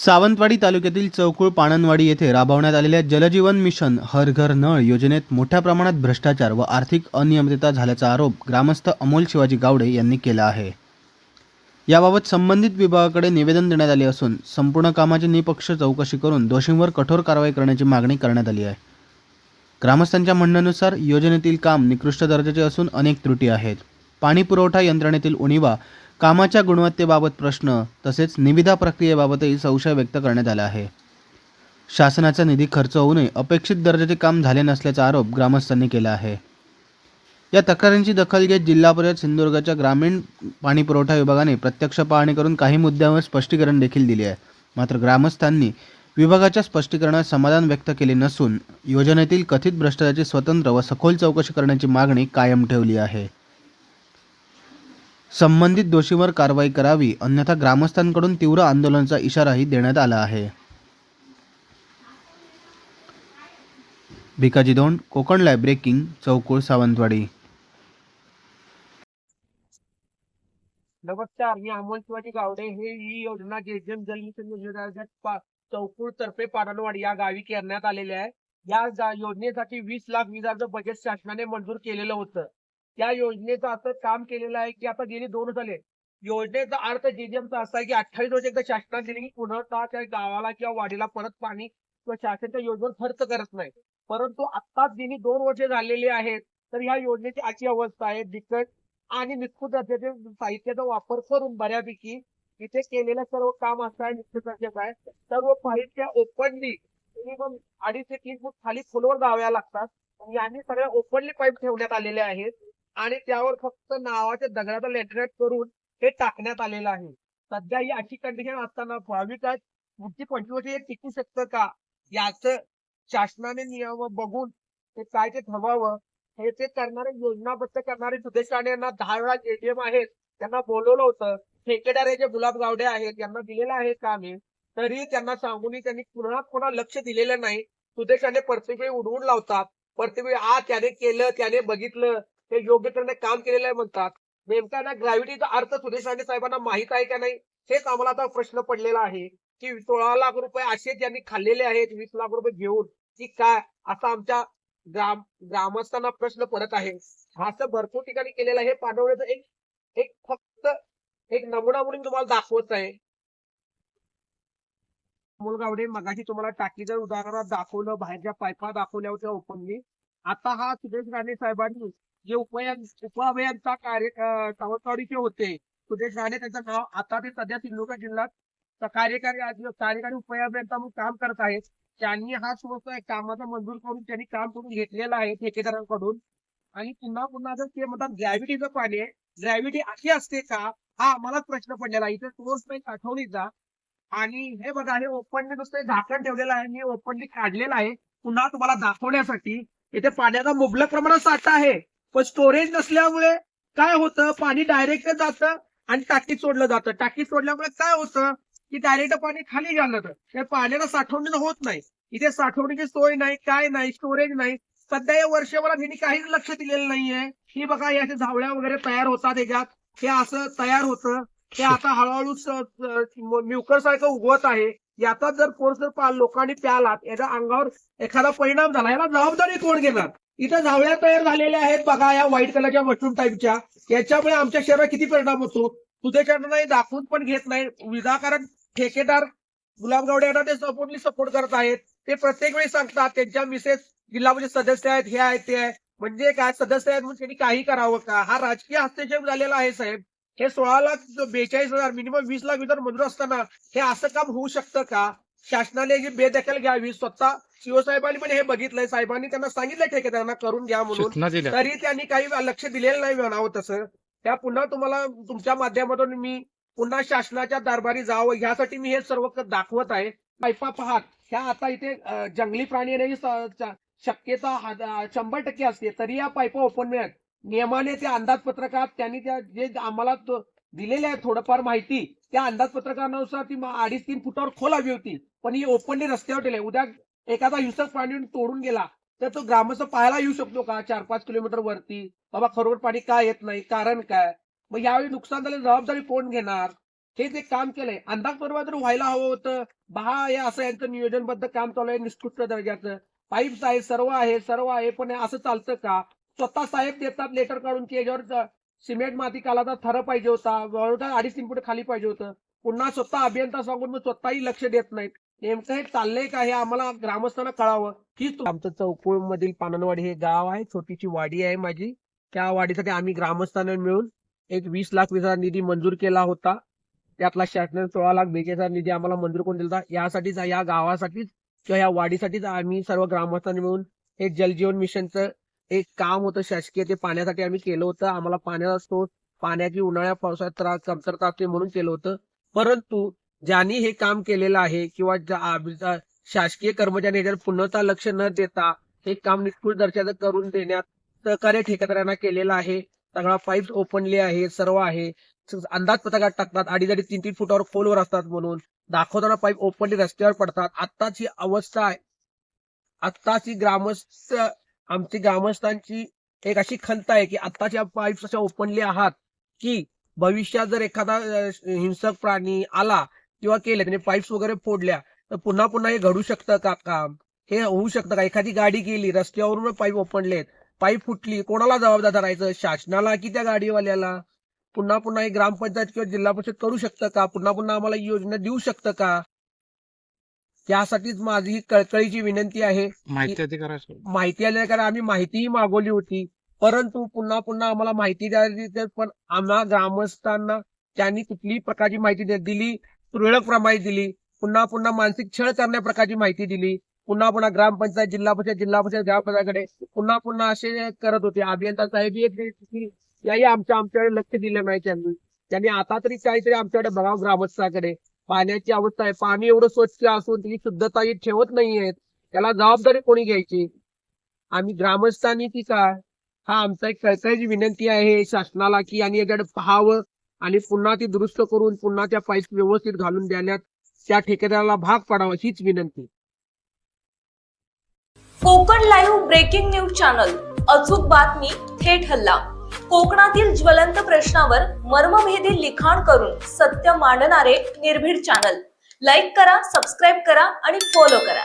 सावंतवाडी तालुक्यातील चौकुळ पाणनवाडी येथे राबवण्यात आलेल्या जलजीवन मिशन हर घर नळ योजनेत मोठ्या प्रमाणात भ्रष्टाचार व आर्थिक अनियमितता झाल्याचा आरोप ग्रामस्थ अमोल शिवाजी गावडे यांनी केला आहे। याबाबत संबंधित विभागाकडे निवेदन देण्यात आले असून संपूर्ण कामाची निपक्ष चौकशी करून दोषींवर कठोर कारवाई करण्याची मागणी करण्यात आली आहे। ग्रामस्थांच्या म्हणण्यानुसार योजनेतील काम निकृष्ट दर्जाचे असून अनेक त्रुटी आहेत। पाणी पुरवठा यंत्रणेतील उणीवा, कामाच्या गुणवत्तेबाबत प्रश्न तसेच निविदा प्रक्रियेबाबतही संशय व्यक्त करण्यात आला आहे। शासनाचा निधी खर्च होऊनही अपेक्षित दर्जाचे काम झाले नसल्याचा आरोप ग्रामस्थांनी केला आहे। या तक्रारींची दखल घेत जिल्हा परिषद सिंधुदुर्गच्या ग्रामीण पाणी पुरवठा विभागाने प्रत्यक्ष पाहणी करून काही मुद्द्यांवर स्पष्टीकरण देखील दिले आहे। मात्र ग्रामस्थांनी विभागाच्या स्पष्टीकरणात समाधान व्यक्त केले नसून योजनेतील कथित भ्रष्टाचाराची स्वतंत्र व सखोल चौकशी करण्याची मागणी कायम ठेवली आहे। संबंधित दोषींवर कारवाई करावी, अन्यथा ग्रामस्थांकडून तीव्र आंदोलनाचा इशाराही देण्यात आला आहे। Bhikaji Dond, Konkan live breaking, Chaukul, Sawantwadi. नमस्कार, मी अमोल शिवाजी गावडे। ही योजना जल मिशन योजनेअंतर्गत चौकुळ तर्फे पाणनवाडी या गावी करण्यात आलेली आहे। या योजनेसाठी 20,20,000 बजेट शासनाने मंजूर केलेलं होतं। या योजनेचं असं काम केलेलं आहे की आता गेली 2 झाले। योजनेचा अर्थ जेजेमचा असा आहे की 28 वर्ष एकदा शासनाने दिली की पुन्हा त्या गावाला किंवा वाडीला परत पाणी किंवा शासनाच्या योजनेवर खर्च करत नाही। परंतु आत्ताच गेली 2 वर्ष झालेली आहेत, तर या योजनेची अशी अवस्था आहे, बिकट आणि निष्ठुर दर्जाचे साहित्याचा वापर करून बऱ्यापैकी इथे केलेलं सर्व काम असं आहे, निष्ठुर दर्जाचं आहे। सर्व साहित्य ओपनली मिनिमम 2.5 ते 3 फूट खाली खोलवर गाव्या लागतात आणि यांनी सगळ्या ओपनली पाईप ठेवण्यात आलेले आहेत आणि त्यावर फक्त नावाच्या दगडाचा लेटरेट करून हे टाकण्यात आलेलं आहे। सध्या ही अशी कंडिशन असताना भाविकात पुढची 25 वर्ष हे टिकू शकतं का, याचं शासनाने नियम बघून ते काय ते ठरवावं। हे ते करणारे योजनाबद्ध करणारे सुदेश राणे यांना 10 वेळा जेजेम आहेत, त्यांना बोलवलं होतं। ठेकेदार जे गुलाब गावडे आहेत यांना दिलेलं आहे काम हे, तरी त्यांना सांगूनही त्यांनी पुन्हा लक्ष दिलेलं नाही। सुदेश राणे प्रत्येक वेळी उडवून लावतात, प्रत्येक वेळी त्याने केलं, त्याने बघितलं, ते योग्य त्याने काम केलेलं आहे म्हणतात। नेमका ना ग्रॅव्हिटीचा अर्थ सुदेश राणे साहेबांना माहित आहे का नाही, हेच आम्हाला आता प्रश्न पडलेला आहे की 16 लाख रुपये असे ज्यांनी खाल्लेले आहेत 20 लाख रुपये घेऊन, की काय असा आमच्या ग्रामस्थांना प्रश्न पडत आहे। असं भरपूर ठिकाणी केलेलं आहे। हे पाठवण्याचं एक फक्त एक नमुना म्हणून तुम्हाला दाखवत आहे। अमोल गावडे, मगाशी तुम्हाला टाकीचं उदाहरणात दाखवलं, बाहेरच्या पायपा दाखवल्या होत्या ओपनली। आता हा सुदेश राणे साहेबांनी जे उपअभियंता सावंतवाडीचे होते, सुदेश राणे त्यांचं नाव, आता ते सध्या सिंधुदुर्ग जिल्ह्यात कार्यकारी उपअभियंता म्हणून काम करत आहेत। त्यांनी हा समोर कामाचा मंजूर करून त्यांनी काम करून घेतलेलं आहे ठेकेदारांकडून। आणि पुन्हा जर ते म्हणतात ग्रॅव्हिटीचं पाणी आहे, ग्रॅव्हिटी अशी असते का, हा आम्हालाच प्रश्न पडलेला आहे। इथे सोर्स नाही आठवणीचा, आणि हे बघा, हे ओपनली नुसतं झाकण ठेवलेलं आहे, मी ओपनली काढलेलं आहे पुन्हा तुम्हाला दाखवण्यासाठी। इथे पाण्याचा मुबलक प्रमाणात साठा आहे, पण स्टोरेज नसल्यामुळे काय होतं, पाणी डायरेक्ट जातं आणि टाकीत सोडलं जातं। टाकीत सोडल्यामुळे काय होतं की डायरेक्ट पाणी खाली गेलं तर त्या पाण्याला साठवणं होत नाही। इथे साठवणीची सोय नाही, काय नाही, स्टोरेज नाही। सध्या या वर्षभरात यांनी काहीच लक्ष दिलेलं नाहीये। ही बघा, या झावळ्या वगैरे तयार होतात, याच्यात हे असं तयार होतं, हे आता हळूहळू म्युकर सारखं उगवत आहे। याचा जर कोर्स लोकांनी प्यालात, याच्या अंगावर एखादा परिणाम झाला, याला जबाबदारी कोण घेणार? इथं झावळ्या तयार झालेल्या आहेत बघा, या व्हाईट कलरच्या मशरूम टाईपच्या, याच्यामुळे आमच्या शरीरावर किती परिणाम होतो सुदेशांना दाखवून पण घेत नाही विनाकारण। ठेकेदार गुलाब गावडे यांना ते सपोर्ट करत आहेत। ते प्रत्येक वेळी सांगतात त्यांच्या मिसेस जिल्हा परिषद सदस्य आहेत, हे आहेत ते आहे, म्हणजे काय सदस्य आहेत म्हणून त्यांनी काही करावं का? हा राजकीय हस्तक्षेप झालेला आहे साहेब। हे 16,42,000 मिनिमम 20 लाख जर मंजूर असताना हे असं काम होऊ शकतं का? शासनाने याची बेदखल घ्यावी। स्वतः सीओ साहेबांनी पण हे बघितलंय, साहेबांनी त्यांना सांगितलं ठेकेदारांना करून घ्या म्हणून, तरी त्यांनी काही लक्ष दिलेलं नाही म्हणावं तसं। त्या पुन्हा तुम्हाला तुमच्या माध्यमातून मी पुन्हा शासनाच्या दरबारी जावं यासाठी मी हे सर्व दाखवत आहे। पायपा पाहात, ह्या आता इथे जंगली प्राणी येण्याची शक्यता 100% असते, तरी या पायपा ओपन मिळत नियमाने त्या अंदाजपत्रकात त्यांनी त्या जे आम्हाला दिलेले आहे थोडंफार माहिती, त्या अंदाजपत्रकानुसार ती 2.5-3 फुटावर खोल हवी होती, पण ही ओपनली रस्त्यावर ठेवली। उद्या एखादा हिंसक प्राणी तोडून गेला तर तो ग्रामस्थ पाहायला येऊ शकतो का 4-5 किलोमीटर वरती? बाबा खरोखर पाणी का येत नाही, कारण काय? मग यावेळी नुकसान झालं, जबाबदारी कोण घेणार? हे जे काम केलंय अंदाजपरवा जर व्हायला हवं होतं. हे असं यांचं नियोजनबद्ध काम चालू आहे निकृष्ट दर्जाचं. पाईप्स आहे, सर्व आहे, पण हे असं चालतं का? स्वतः साहेब देतात लेटर काढून की याच्यावर सिमेंट माती कालाचा थर पाहिजे होता, 2.5-3 फूट खाली पाहिजे होतं. पुन्हा स्वतः अभियंता सांगून मग स्वतःही लक्ष देत नाहीत. नेमकं हे चाललंय का हे आम्हाला ग्रामस्थांना कळावं. आमचं चौकुळ मधील पाननवाडी हे गाव आहे, छोटीशी वाडी आहे माझी. त्या वाडीसाठी आम्ही ग्रामस्थांना मिळून एक 20,20,000 निधी मंजूर केला होता. त्यातला शासनाने 16,42,000 निधी आम्हाला मंजूर करून दिला. यासाठीच, या गावासाठीच किंवा या वाडीसाठीच आम्ही सर्व ग्रामस्थांनी मिळून हे जलजीवन मिशनचं एक काम होतं शासकीय, ते पाण्यासाठी आम्ही केलं होतं. आम्हाला पाण्याचा स्रोत, पाण्याची उन्हाळ्या पावसाळ्यात कमतरता असते म्हणून केलं होतं. परंतु ज्यांनी हे काम केलेलं आहे किंवा शासकीय कर्मचारी याच्यावर पुन्हा लक्ष न देता हे काम निष्फळ दर्जाचं करून देण्यात सहकार्य ठेकेदारांना केलेलं आहे. सगळा पाईप ओपनले आहे, सर्व आहे. अंदाजपत्रकात टाकतात 2.5-3 फुटावर खोलवर असतात म्हणून दाखवताना पाईप ओपनली रस्त्यावर पडतात. आत्ताची अवस्था आहे. आत्ताची आमची ग्रामस्थांची एक अशी खंत आहे की आत्ताच्या पाईप्स अशा ओपनली आहात की भविष्यात जर एखादा हिंसक प्राणी आला किंवा केले त्याने पाईप्स वगैरे फोडल्या तर पुन्हा हे घडू शकतं का काम? हे होऊ शकतं का? एखादी गाडी गेली रस्त्यावरून पाईप ओपनलेत, पाईप फुटली, कोणाला जबाबदार धरायचं? शासनाला की त्या गाडीवाल्याला? पुन्हा हे ग्रामपंचायत किंवा जिल्हा परिषद करू शकतं का? पुन्हा आम्हाला ही योजना देऊ शकतं का? यासाठीच माझी ही कळकळीची विनंती आहे. माहिती अधिकार आम्ही माहितीही मागवली होती, परंतु पुन्हा आम्हाला माहिती द्यायची, पण आम्हाला ग्रामस्थांना त्यांनी कुठलीही प्रकारची माहिती दिली, तुरळक प्रमाणे दिली. पुन्हा मानसिक छळ करण्या प्रकारची माहिती दिली. पुन्हा ग्रामपंचायत, जिल्हा परिषद ग्रामपंचायतकडे पुन्हा असे करत होते. अभियंता साहेब याही आमच्याकडे लक्ष दिलं नाही त्यांनी आता तरी काहीतरी आमच्याकडे बघावं ग्रामस्थाकडे. पाण्याची अवस्था आहे, पाणी एवढं स्वच्छ असून त्याची शुद्धता ठेवत नाहीयेत. त्याला जबाबदारी कोणी घ्यायची? आम्ही ग्रामस्थांनी की काय? हा आमचा एक कळकळीची विनंती आहे शासनाला की यांनी याच्याकडे पाहावं आणि पुन्हा ती दुरुस्त करून पुन्हा त्या पाईप व्यवस्थित घालून द्यायला त्या ठेकेदाराला भाग पाडावं हीच विनंती. Konkan live breaking news channel, अचूक बातमी, थेट हल्ला. कोकणातील ज्वलंत प्रश्नावर मर्मभेदी लिखाण करून सत्य मांडणारे निर्भीड चॅनल. लाईक करा, सबस्क्राईब करा आणि फॉलो करा.